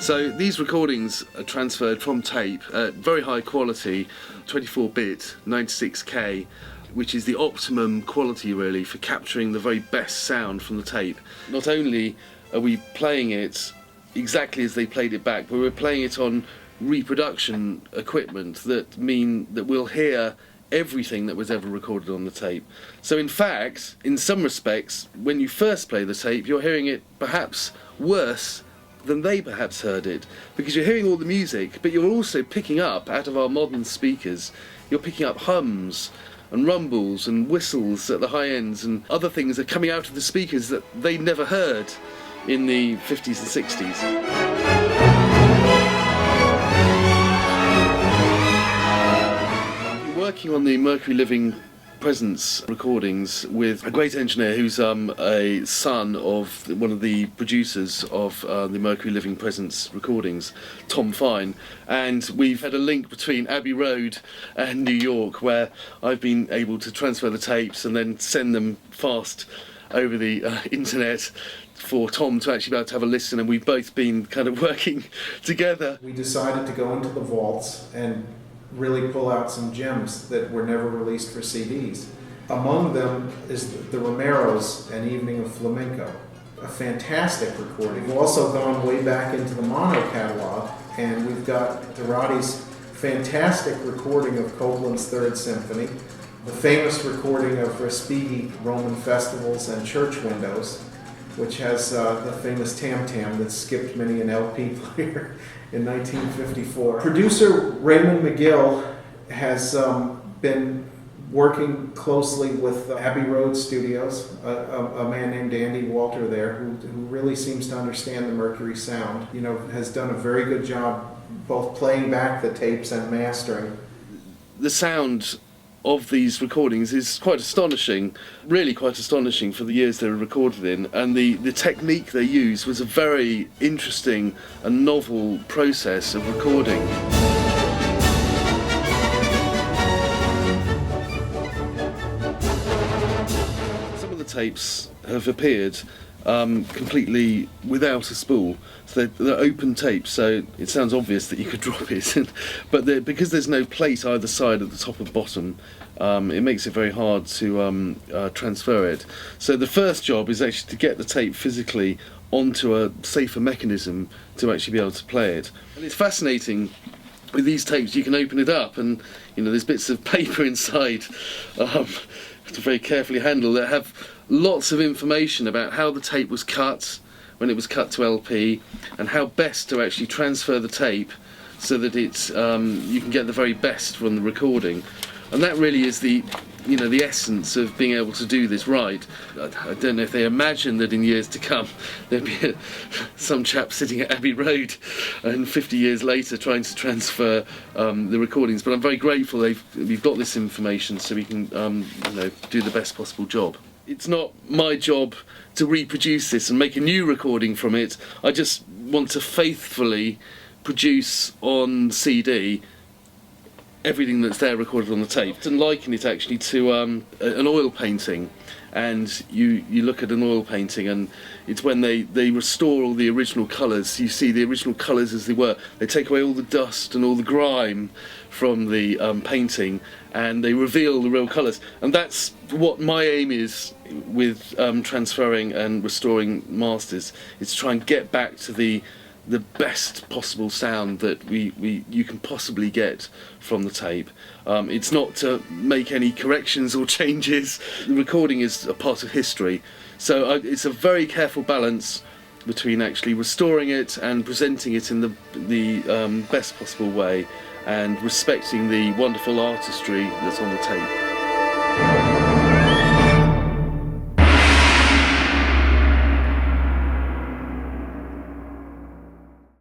So these recordings are transferred from tape at very high quality, 24-bit, 96K, which is the optimum quality really for capturing the very best sound from the tape. Not only are we playing it exactly as they played it back, but we're playing it on reproduction equipment that mean that we'll hear everything that was ever recorded on the tape. So in fact, in some respects, when you first play the tape, you're hearing it perhaps worse than they perhaps heard it, because you're hearing all the music, but you're also picking up, out of our modern speakers, you're picking up hums and rumbles and whistles at the high ends, and other things are coming out of the speakers that they never heard in the 50s and 60s. Working on the Mercury Living Presence recordings with a great engineer who's a son of one of the producers of the Mercury Living Presence recordings, Tom Fine, and we've had a link between Abbey Road and New York where I've been able to transfer the tapes and then send them fast over the internet for Tom to actually be able to have a listen, and we've both been kind of working together. We decided to go into the vaults and really pull out some gems that were never released for CDs. Among them is the Romero's An Evening of Flamenco, a fantastic recording. We've also gone way back into the mono catalog, and we've got Dorati's fantastic recording of Copland's Third Symphony, the famous recording of Respighi Roman Festivals and Church Windows, which has the famous tam-tam that skipped many an LP player in 1954. Producer Raymond McGill has been working closely with Abbey Road Studios, a man named Andy Walter there, who really seems to understand the Mercury sound. You know, has done a very good job both playing back the tapes and mastering. The sound of these recordings is quite astonishing, really quite astonishing for the years they were recorded in, and the technique they used was a very interesting and novel process of recording. Some of the tapes have appeared completely without a spool. So they're open tapes, so it sounds obvious that you could drop it, but because there's no plate either side at the top and bottom, it makes it very hard to transfer it. So the first job is actually to get the tape physically onto a safer mechanism to actually be able to play it. And it's fascinating. With these tapes you can open it up and there's bits of paper inside to very carefully handle that have lots of information about how the tape was cut when it was cut to LP, and how best to actually transfer the tape so that it's you can get the very best from the recording. And that really is the essence of being able to do this right. I don't know if they imagine that in years to come there'd be some chap sitting at Abbey Road and 50 years later trying to transfer the recordings, but I'm very grateful we've got this information so we can do the best possible job. It's not my job to reproduce this and make a new recording from it. I just want to faithfully produce on CD everything that's there recorded on the tape, and liken it actually to an oil painting. And you look at an oil painting, and it's when they restore all the original colours, you see the original colours as they were. They take away all the dust and all the grime from the painting, and they reveal the real colours. And that's what my aim is with transferring and restoring masters, is to try and get back to the best possible sound that you can possibly get from the tape. It's not to make any corrections or changes. The recording is a part of history, so it's a very careful balance between actually restoring it and presenting it in the best possible way, and respecting the wonderful artistry that's on the tape.